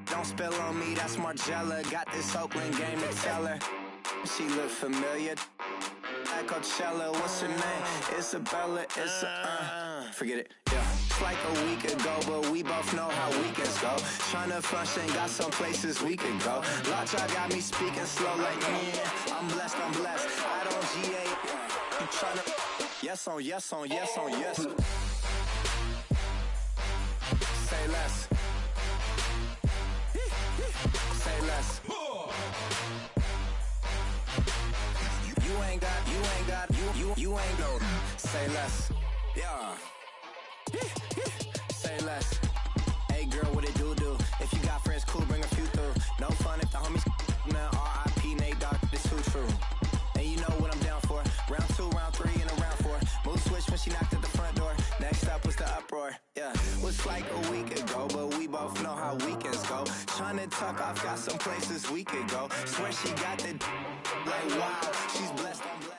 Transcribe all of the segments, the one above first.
Don't spill on me, that's Margella. Got this Oakland game to tell her. She look familiar. Like Coachella, what's her name? Isabella, forget it, yeah. It's like a week ago, but we both know how weekends go. Tryna function, got some places we could go. Lockjaw got me speaking slow like, yeah, I'm blessed. I don't GA, you tryna, yes on yes. Say less. Say less. You ain't go. Say less. Yeah. Say less. Hey girl, what it do? If you got friends, cool, bring a few through. No fun if the homies now R.I.P. Nate Dogg, this too true. And you know what I'm down for. Round 2, round 3, and a round 4. Mood switch when she knocked at the front door. Next up was the uproar. Yeah, was like a week ago, but we both know how weekends go. Tryna tuck off, got some places we could go. Swear she got the like wow, she's blessed, I'm blessed.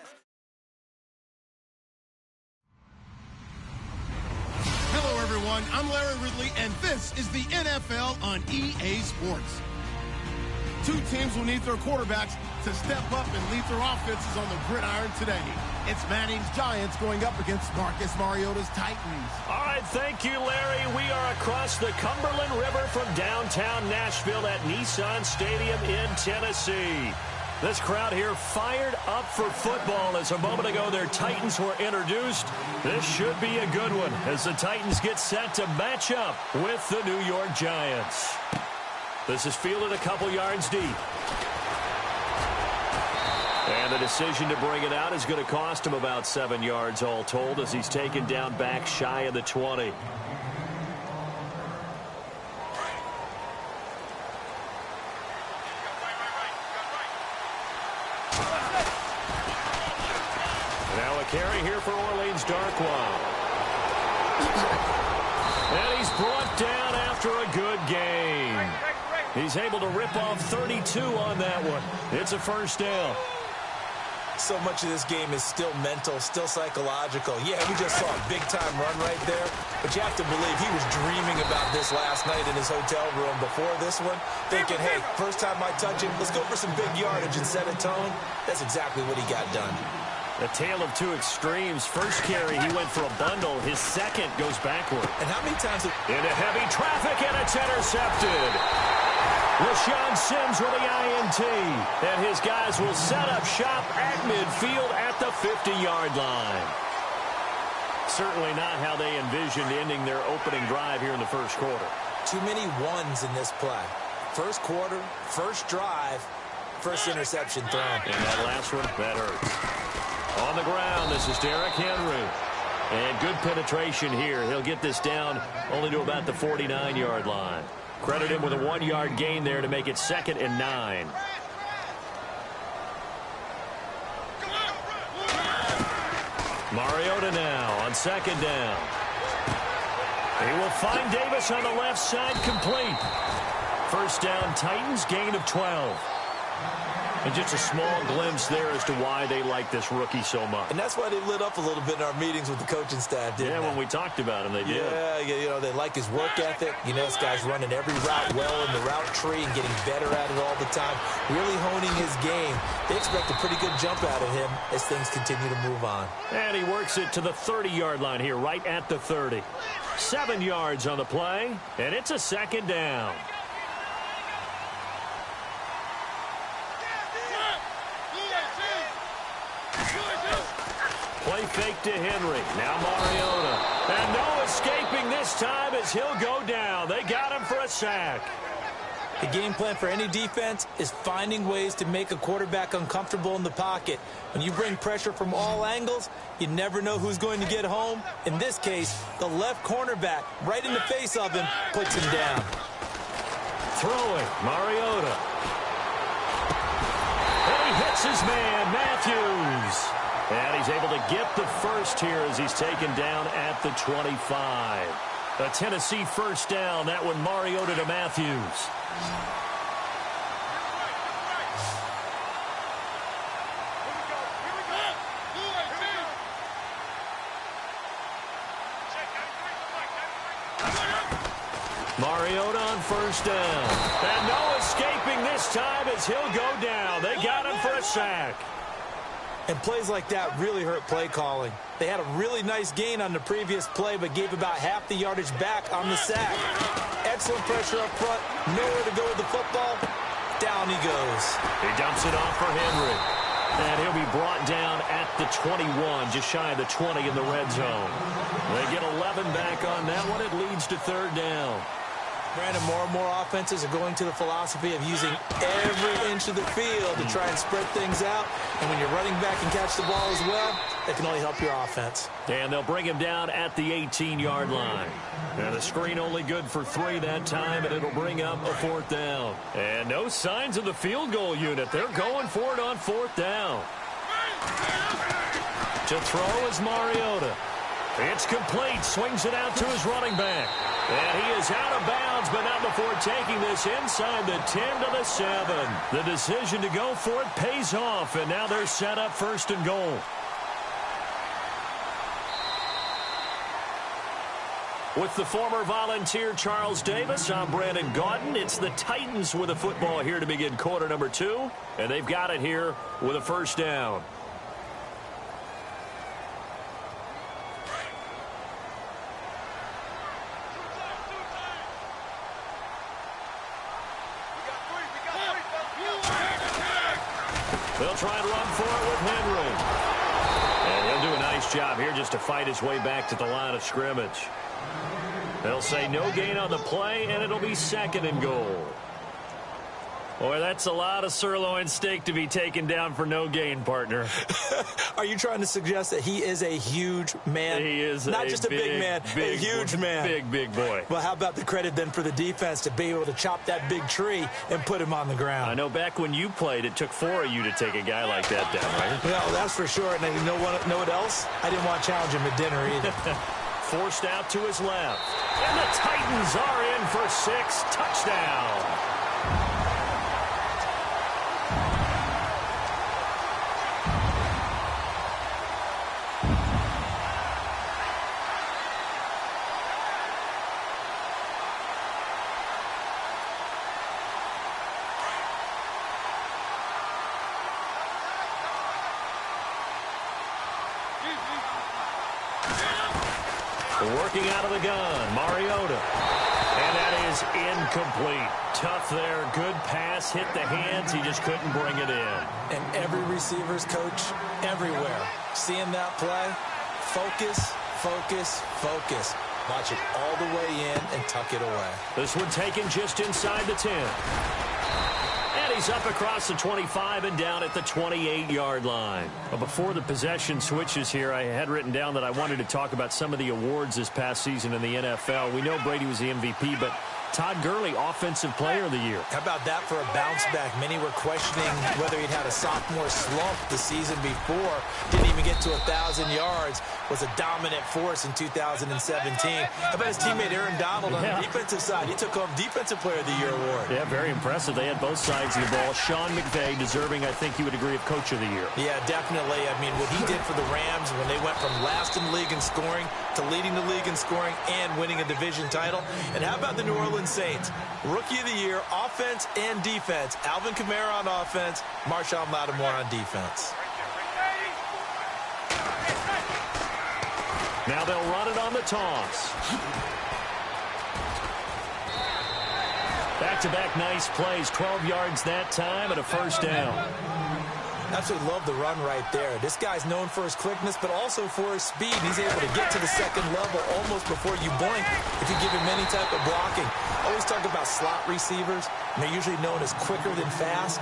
Hello, everyone. I'm Larry Ridley, and this is the NFL on EA Sports. Two teams will need their quarterbacks to step up and lead their offenses on the gridiron today. It's Manning's Giants going up against Marcus Mariota's Titans. All right, thank you, Larry. We are across the Cumberland River from downtown Nashville at Nissan Stadium in Tennessee. This crowd here fired up for football as a moment ago their Titans were introduced. This should be a good one as the Titans get set to match up with the New York Giants. This is fielded a couple yards deep. And the decision to bring it out is going to cost him about 7 yards all told as he's taken down back shy of the 20. Now a carry here for Orleans Darkwa. And he's brought down after a good game. He's able to rip off 32 on that one. It's a first down. So much of this game is still mental, still psychological. Yeah, we just saw a big-time run right there, but you have to believe he was dreaming about this last night in his hotel room before this one, thinking, hey, first time I touch it, let's go for some big yardage and set a tone. That's exactly what he got done. A tale of two extremes. First carry, he went for a bundle. His second goes backward. And how many times... Into heavy traffic, and it's intercepted. LaShawn Sims with the INT. And his guys will set up shop at midfield at the 50-yard line. Certainly not how they envisioned ending their opening drive here in the first quarter. Too many ones in this play. First quarter, first drive, first interception thrown. And that last one, that hurts. On the ground, this is Derrick Henry. And good penetration here. He'll get this down only to about the 49-yard line. Credit him with a 1-yard gain there to make it 2nd and 9. Mariota now on 2nd down. He will find Davis on the left side, complete. First down, Titans, gain of 12. And just a small glimpse there as to why they like this rookie so much. And that's why they lit up a little bit in our meetings with the coaching staff, didn't they? When we talked about him, they did. Yeah, you know, they like his work ethic. You know, this guy's running every route well in the route tree and getting better at it all the time, really honing his game. They expect a pretty good jump out of him as things continue to move on. And he works it to the 30-yard line here, right at the 30. 7 yards on the play, and it's a 2nd down. Play fake to Henry. Now Mariota. And no escaping this time as he'll go down. They got him for a sack. The game plan for any defense is finding ways to make a quarterback uncomfortable in the pocket. When you bring pressure from all angles, you never know who's going to get home. In this case, the left cornerback, right in the face of him, puts him down. Throwing, Mariota. And he hits his man, Matthews. And he's able to get the first here as he's taken down at the 25. A Tennessee first down. That one Mariota to Matthews. Mariota on first down. And no escaping this time as he'll go down. They got him for a sack. And plays like that really hurt play calling. They had a really nice gain on the previous play, but gave about half the yardage back on the sack. Excellent pressure up front. Nowhere to go with the football. Down he goes. He dumps it off for Henry. And he'll be brought down at the 21, just shy of the 20 in the red zone. They get 11 back on that one. It leads to third down. Brandon, more and more offenses are going to the philosophy of using every inch of the field to try and spread things out. And when you're running back and catch the ball as well, that can only help your offense. And they'll bring him down at the 18-yard line. And the screen only good for 3 that time, and it'll bring up a fourth down. And no signs of the field goal unit. They're going for it on fourth down. To throw is Mariota. It's complete. Swings it out to his running back. And he is out of bounds, but not before taking this inside the 10 to the 7. The decision to go for it pays off, and now they're set up first and goal. With the former Volunteer Charles Davis, I'm Brandon Gaudin. It's the Titans with a football here to begin quarter number 2, and they've got it here with a first down. They'll try and run for it with Henry. And he'll do a nice job here just to fight his way back to the line of scrimmage. They'll say no gain on the play, and it'll be second and goal. Boy, that's a lot of sirloin steak to be taken down for no gain, partner. Are you trying to suggest that he is a huge man? He is not just a big man, a huge man. Big boy. Well, how about the credit then for the defense to be able to chop that big tree and put him on the ground? I know back when you played, it took 4 of you to take a guy like that down, right? Well, that's for sure. And you know what else? I didn't want to challenge him at dinner either. Forced out to his left. And the Titans are in for 6. Touchdown. Working out of the gun, Mariota. And that is incomplete. Tough there. Good pass. Hit the hands. He just couldn't bring it in. And every receiver's coach everywhere. Seeing that play, focus, focus, focus. Watch it all the way in and tuck it away. This one taken just inside the 10. And he's up across the 25 and down at the 28-yard line. But before the possession switches here, I had written down that I wanted to talk about some of the awards this past season in the NFL. We know Brady was the MVP, but Todd Gurley, Offensive Player of the Year. How about that for a bounce back? Many were questioning whether he'd had a sophomore slump the season before. Didn't even get to 1,000 yards. Was a dominant force in 2017. How about his teammate Aaron Donald on the defensive side? He took home Defensive Player of the Year award. Yeah, very impressive. They had both sides of the ball. Sean McVay deserving, I think you would agree, of Coach of the Year. Yeah, definitely. I mean, what he did for the Rams when they went from last in the league in scoring to leading the league in scoring and winning a division title. And how about the New Orleans Saints? Rookie of the Year, offense and defense. Alvin Kamara on offense, Marshawn Lattimore on defense. Now they'll run it on the toss. Back-to-back nice plays. 12 yards that time and a first down. Absolutely love the run right there. This guy's known for his quickness, but also for his speed. He's able to get to the second level almost before you blink if you give him any type of blocking. Always talk about slot receivers, and they're usually known as quicker than fast.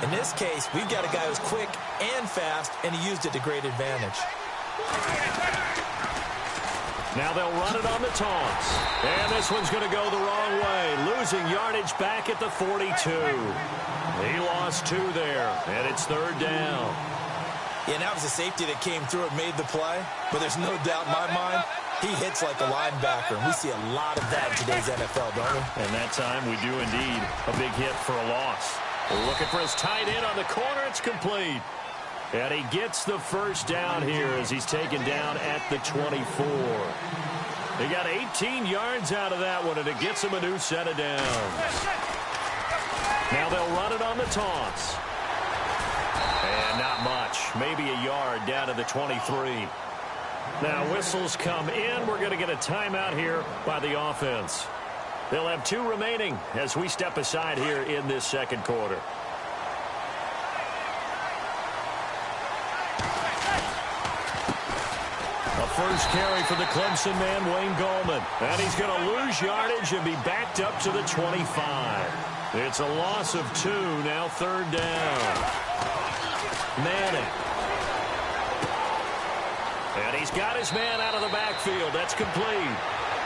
In this case, we've got a guy who's quick and fast, and he used it to great advantage. Now they'll run it on the toss. And this one's going to go the wrong way. Losing yardage back at the 42. He lost 2 there, and it's third down. Yeah, and that was a safety that came through and made the play. But there's no doubt in my mind, he hits like a linebacker. And we see a lot of that in today's NFL, don't we? And that time we do indeed. A big hit for a loss. Looking for his tight end on the corner. It's complete. And he gets the first down here as he's taken down at the 24. He got 18 yards out of that one, and it gets him a new set of downs. Now they'll run it on the toss. And not much. Maybe a yard down to the 23. Now whistles come in. We're going to get a timeout here by the offense. They'll have 2 remaining as we step aside here in this second quarter. A first carry for the Clemson man, Wayne Gallman. And he's going to lose yardage and be backed up to the 25. It's a loss of 2, now third down. Manning. And he's got his man out of the backfield. That's complete.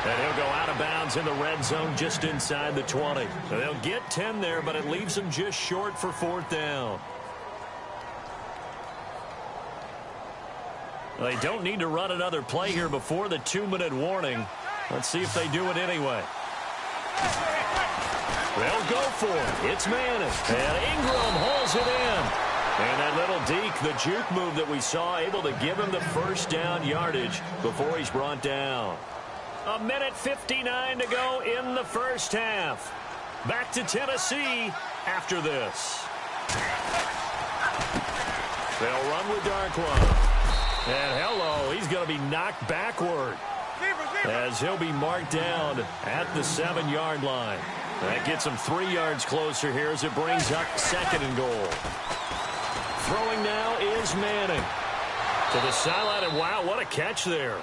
And he'll go out of bounds in the red zone just inside the 20. So they'll get 10 there, but it leaves them just short for fourth down. They don't need to run another play here before the 2-minute warning. Let's see if they do it anyway. They'll go for it. It's Manning. And Ingram holds it in. And that little deke, the juke move that we saw, able to give him the first down yardage before he's brought down. 1:59 to go in the first half. Back to Tennessee after this. They'll run with Darkwa. And hello, he's going to be knocked backward as he'll be marked down at the 7-yard line. That gets him 3 yards closer here as it brings up 2nd and goal. Throwing now is Manning to the sideline, and wow, what a catch there.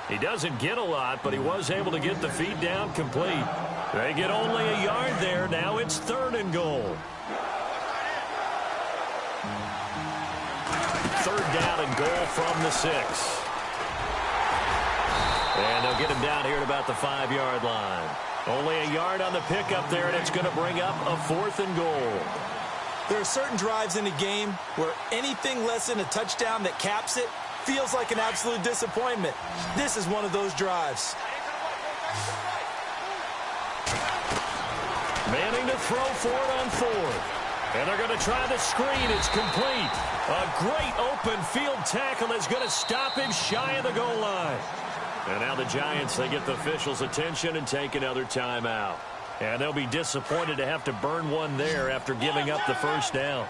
He doesn't get a lot, but he was able to get the feet down complete. They get only a yard there. Now it's 3rd and goal. 3rd down and goal from the 6. And they'll get him down here at about the 5-yard line. Only a yard on the pickup there, and it's going to bring up a 4th and goal. There are certain drives in a game where anything less than a touchdown that caps it feels like an absolute disappointment. This is one of those drives. Manning to throw for it on 4th. And they're going to try the screen. It's complete. A great open field tackle is going to stop him shy of the goal line. And now the Giants, they get the officials' attention and take another timeout. And they'll be disappointed to have to burn one there after giving up the first down.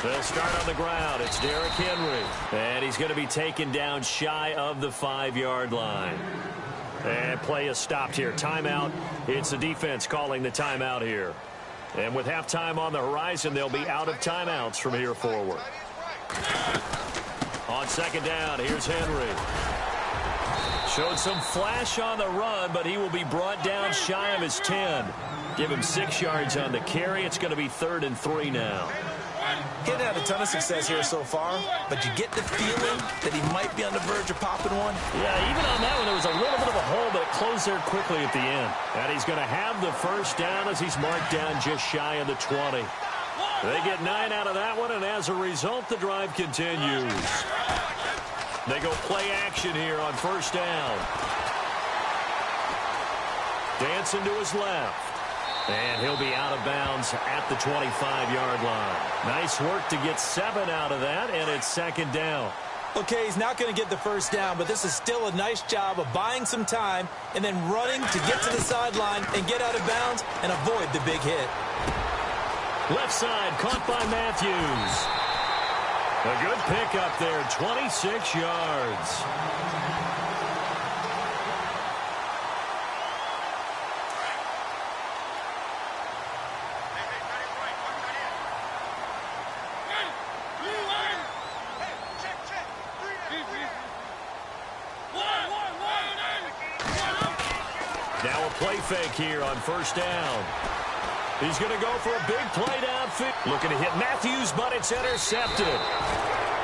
They'll start on the ground. It's Derrick Henry. And he's going to be taken down shy of the 5-yard line. And play is stopped here. Timeout. It's the defense calling the timeout here. And with halftime on the horizon, they'll be out of timeouts from here forward. On 2nd down, here's Henry. Showed some flash on the run, but he will be brought down shy of his 10. Give him 6 yards on the carry. It's going to be 3rd and 3 now. He hasn't had a ton of success here so far, but you get the feeling that he might be on the verge of popping one. Yeah, even on that one, there was a little bit of a hole, but it closed there quickly at the end. And he's going to have the first down as he's marked down just shy of the 20. They get 9 out of that one, and as a result, the drive continues. They go play action here on 1st down. Dancing to his left. And he'll be out of bounds at the 25-yard line. Nice work to get 7 out of that, and it's 2nd down. Okay, he's not going to get the first down, but this is still a nice job of buying some time and then running to get to the sideline and get out of bounds and avoid the big hit. Left side, caught by Matthews. A good pickup there, 26 yards. Now a play fake here on 1st down. He's going to go for a big play downfield. Looking to hit Matthews, but it's intercepted.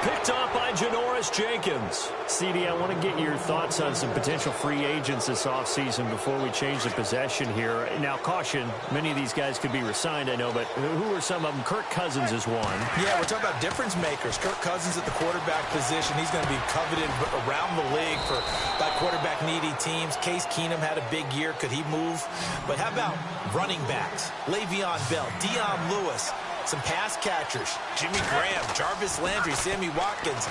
Picked off by Janoris Jenkins. CD, I want to get your thoughts on some potential free agents this offseason before we change the possession here. Now, caution, many of these guys could be re-signed, I know, but who are some of them? Kirk Cousins is one. Yeah, we're talking about difference makers. Kirk Cousins at the quarterback position. He's going to be coveted around the league by quarterback-needy teams. Case Keenum had a big year. Could he move? But how about running backs? Le'Veon Bell, Dion Lewis. Some pass catchers, Jimmy Graham, Jarvis Landry, Sammy Watkins.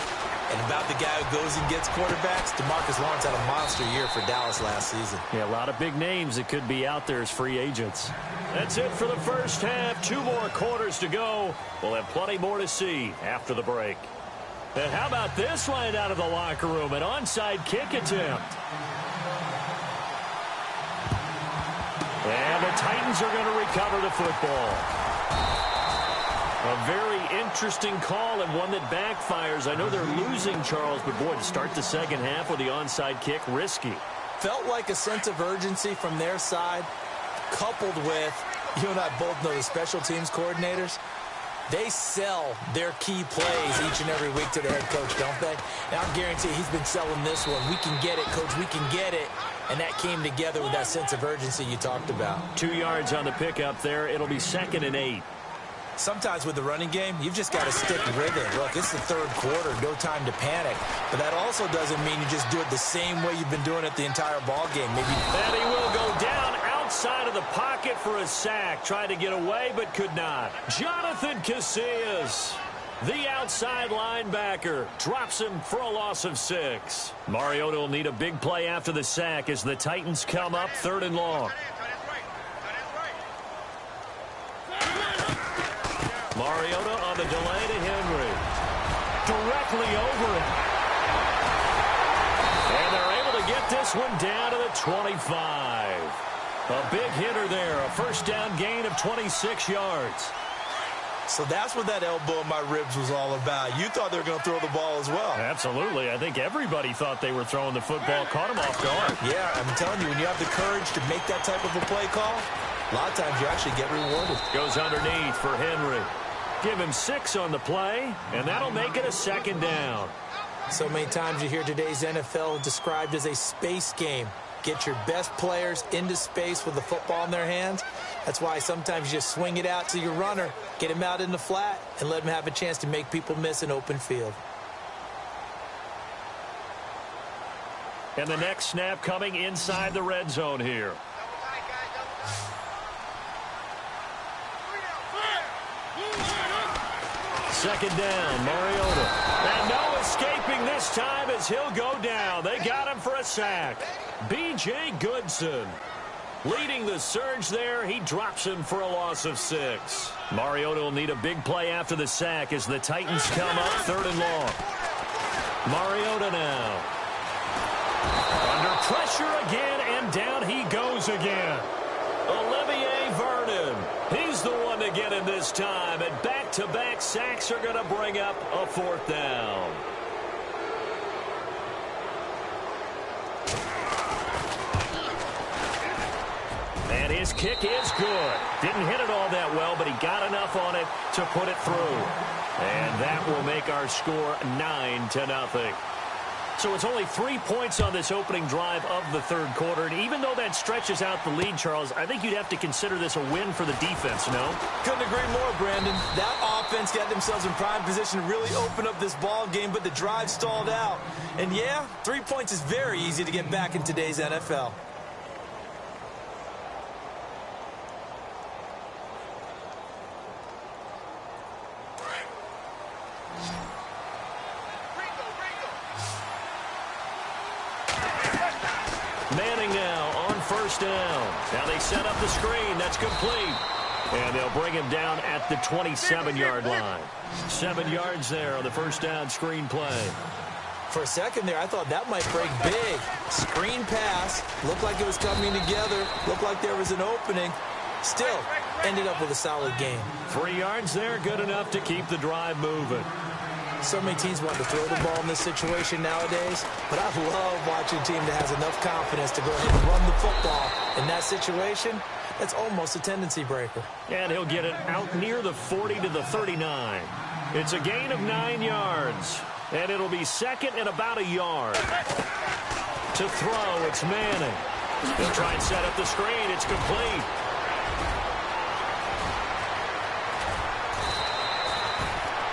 And about the guy who goes and gets quarterbacks, DeMarcus Lawrence had a monster year for Dallas last season. Yeah, a lot of big names that could be out there as free agents. That's it for the first half. 2 more quarters to go. We'll have plenty more to see after the break. And how about this line out of the locker room? An onside kick attempt. And the Titans are going to recover the football. A very interesting call and one that backfires. I know they're losing, Charles, but boy, to start the second half with the onside kick, risky. Felt like a sense of urgency from their side, coupled with, you and I both know the special teams coordinators, they sell their key plays each and every week to the head coach, don't they? And I guarantee he's been selling this one. We can get it, coach, we can get it. And that came together with that sense of urgency you talked about. 2 yards on the pickup there. It'll be 2nd and 8. Sometimes with the running game, you've just got to stick with it. Look, it's the third quarter, no time to panic. But that also doesn't mean you just do it the same way you've been doing it the entire ball game. Maybe. And he will go down outside of the pocket for a sack. Tried to get away, but could not. Jonathan Casillas, the outside linebacker, drops him for a loss of 6. Mariota will need a big play after the sack as the Titans come up 3rd and long. Mariota on the delay to Henry. Directly over it. And they're able to get this one down to the 25. A big hitter there. A first down gain of 26 yards. So that's what that elbow in my ribs was all about. You thought they were going to throw the ball as well. Absolutely. I think everybody thought they were throwing the football. Caught him off guard. Yeah, I'm telling you, when you have the courage to make that type of a play call, a lot of times you actually get rewarded. Goes underneath for Henry. Give him 6 on the play, and that'll make it a 2nd down. So many times you hear today's NFL described as a space game. Get your best players into space with the football in their hands. That's why sometimes you just swing it out to your runner, get him out in the flat, and let him have a chance to make people miss an open field. And the next snap coming inside the red zone here. Second down, Mariota. And no escaping this time as he'll go down. They got him for a sack. B.J. Goodson leading the surge there. He drops him for a loss of 6. Mariota will need a big play after the sack as the Titans come up 3rd and long. Mariota now. Under pressure again, and down he goes again. Olivier Vernon. He's the one to get him this time, and back-to-back sacks are going to bring up a 4th down. And his kick is good. Didn't hit it all that well, but he got enough on it to put it through. And that will make our score 9-0. So it's only 3 points on this opening drive of the third quarter. And even though that stretches out the lead, Charles, I think you'd have to consider this a win for the defense, no? Couldn't agree more, Brandon. That offense got themselves in prime position to really open up this ball game, but the drive stalled out. And yeah, 3 points is very easy to get back in today's NFL. Manning now on first down. Now they set up the screen. That's complete. And they'll bring him down at the 27-yard line. 7 yards there on the first down screen play. For a second there, I thought that might break big. Screen pass. Looked like it was coming together. Looked like there was an opening. Still ended up with a solid game. 3 yards there, good enough to keep the drive moving. So many teams want to throw the ball in this situation nowadays, but I love watching a team that has enough confidence to go ahead and run the football. In that situation, that's almost a tendency breaker. And he'll get it out near the 40 to the 39. It's a gain of 9 yards, and it'll be second and about a yard. To throw, it's Manning. He'll try and set up the screen. It's complete.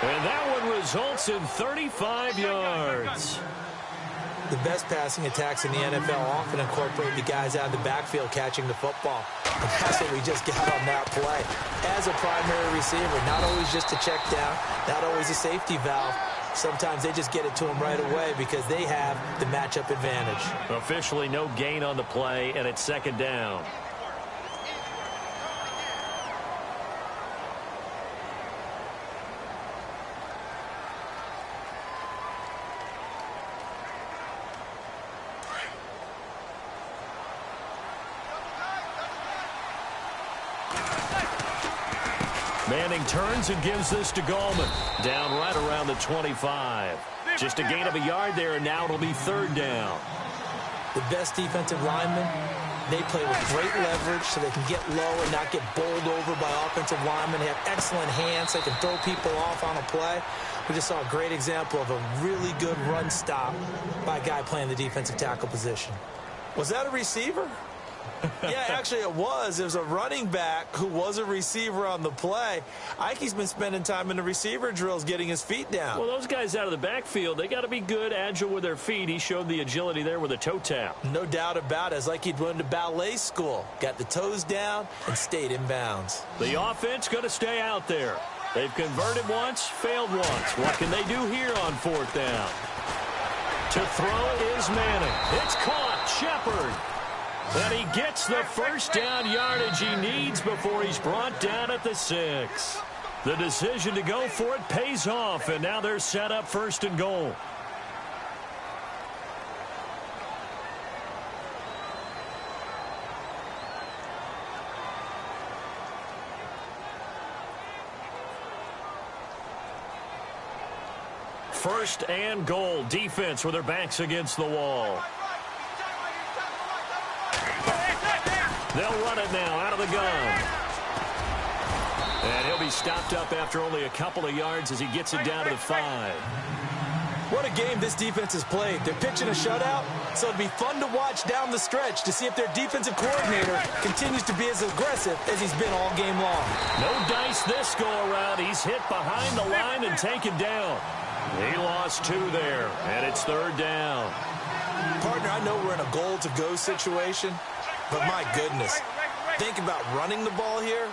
And that one results in 35 yards. The best passing attacks in the NFL often incorporate the guys out of the backfield catching the football. And that's what we just got on that play. As a primary receiver, not always just a check down, not always a safety valve. Sometimes they just get it to him right away because they have the matchup advantage. Officially no gain on the play, and it's second down. Manning turns and gives this to Gallman. Down right around the 25. Just a gain of a yard there, and now it'll be third down. The best defensive linemen, they play with great leverage so they can get low and not get bowled over by offensive linemen. They have excellent hands. They can throw people off on a play. We just saw a great example of a really good run stop by a guy playing the defensive tackle position. Was that a receiver? Yeah, actually it was. It was a running back who was a receiver on the play. Ike's been spending time in the receiver drills getting his feet down. Well, those guys out of the backfield, they got to be good, agile with their feet. He showed the agility there with a toe tap. No doubt about it. It's like he'd went to ballet school. Got the toes down and stayed in bounds. The offense going to stay out there. They've converted once, failed once. What can they do here on fourth down? To throw is Manning. It's caught. Shepard. And he gets the first down yardage he needs before he's brought down at the 6. The decision to go for it pays off, and now they're set up first and goal. First and goal. Defense with their backs against the wall. They'll run it now out of the gun. And he'll be stopped up after only a couple of yards as he gets it down to the 5. What a game this defense has played. They're pitching a shutout, so it'd be fun to watch down the stretch to see if their defensive coordinator continues to be as aggressive as he's been all game long. No dice this go-around. He's hit behind the line and taken down. He lost 2 there, and it's third down. Partner, I know we're in a goal-to-go situation, but my goodness, think about running the ball here.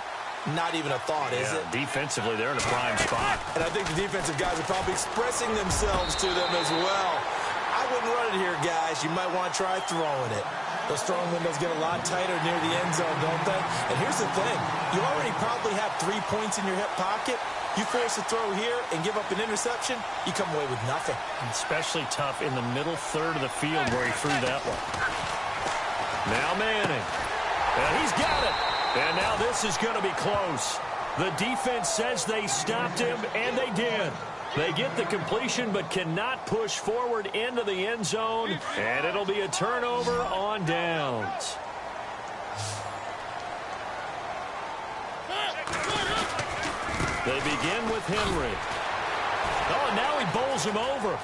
Not even a thought, is it? Defensively, they're in a prime spot. And I think the defensive guys are probably expressing themselves to them as well. I wouldn't run it here, guys. You might want to try throwing it. Those throwing windows get a lot tighter near the end zone, don't they? And here's the thing. You already probably have 3 points in your hip pocket. You force a throw here and give up an interception, you come away with nothing. Especially tough in the middle third of the field where he threw that one. Now Manning. And he's got it. And now this is going to be close. The defense says they stopped him, and they did. They get the completion but cannot push forward into the end zone, and it'll be a turnover on downs. They begin with Henry. Oh, and now he bowls him over.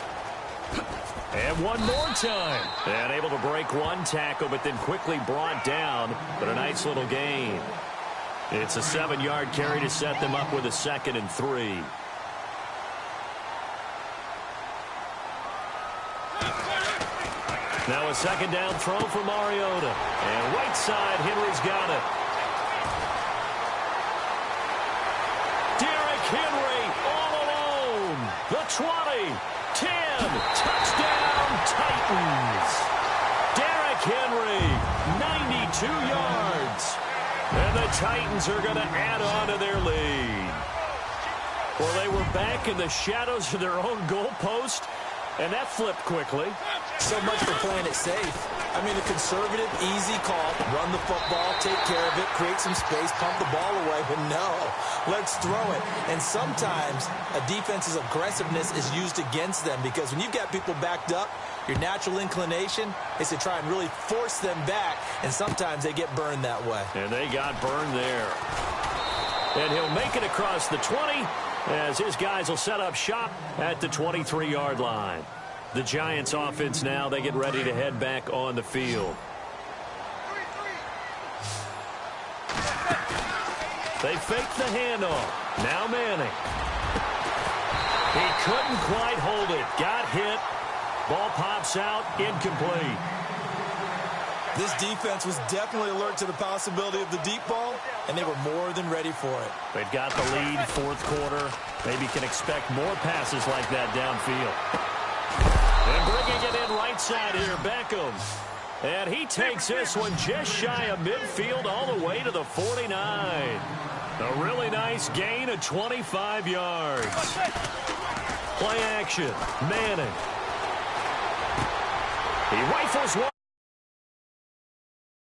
And one more time. And able to break one tackle, but then quickly brought down. But a nice little gain. It's a 7-yard carry to set them up with a 2nd and 3. Now a 2nd down throw for Mariota. And right side, Henry's got it. Henry all alone. The 20, 10, touchdown Titans. Derrick Henry, 92 yards. And the Titans are going to add on to their lead. Well, they were back in the shadows of their own goalpost, and that flipped quickly. So much for playing it safe. I mean, a conservative, easy call. Run the football, take care of it, create some space, pump the ball away. But no, let's throw it. And sometimes a defense's aggressiveness is used against them because when you've got people backed up, your natural inclination is to try and really force them back, and sometimes they get burned that way. And they got burned there. And he'll make it across the 20 as his guys will set up shop at the 23-yard line. The Giants offense now, they get ready to head back on the field. They fake the handoff. Now Manning. He couldn't quite hold it. Got hit. Ball pops out. Incomplete. This defense was definitely alert to the possibility of the deep ball, and they were more than ready for it. They've got the lead, fourth quarter. Maybe can expect more passes like that downfield. And bringing it in right side here, Beckham. And he takes this one just shy of midfield all the way to the 49. A really nice gain of 25 yards. Play action. Manning. He rifles one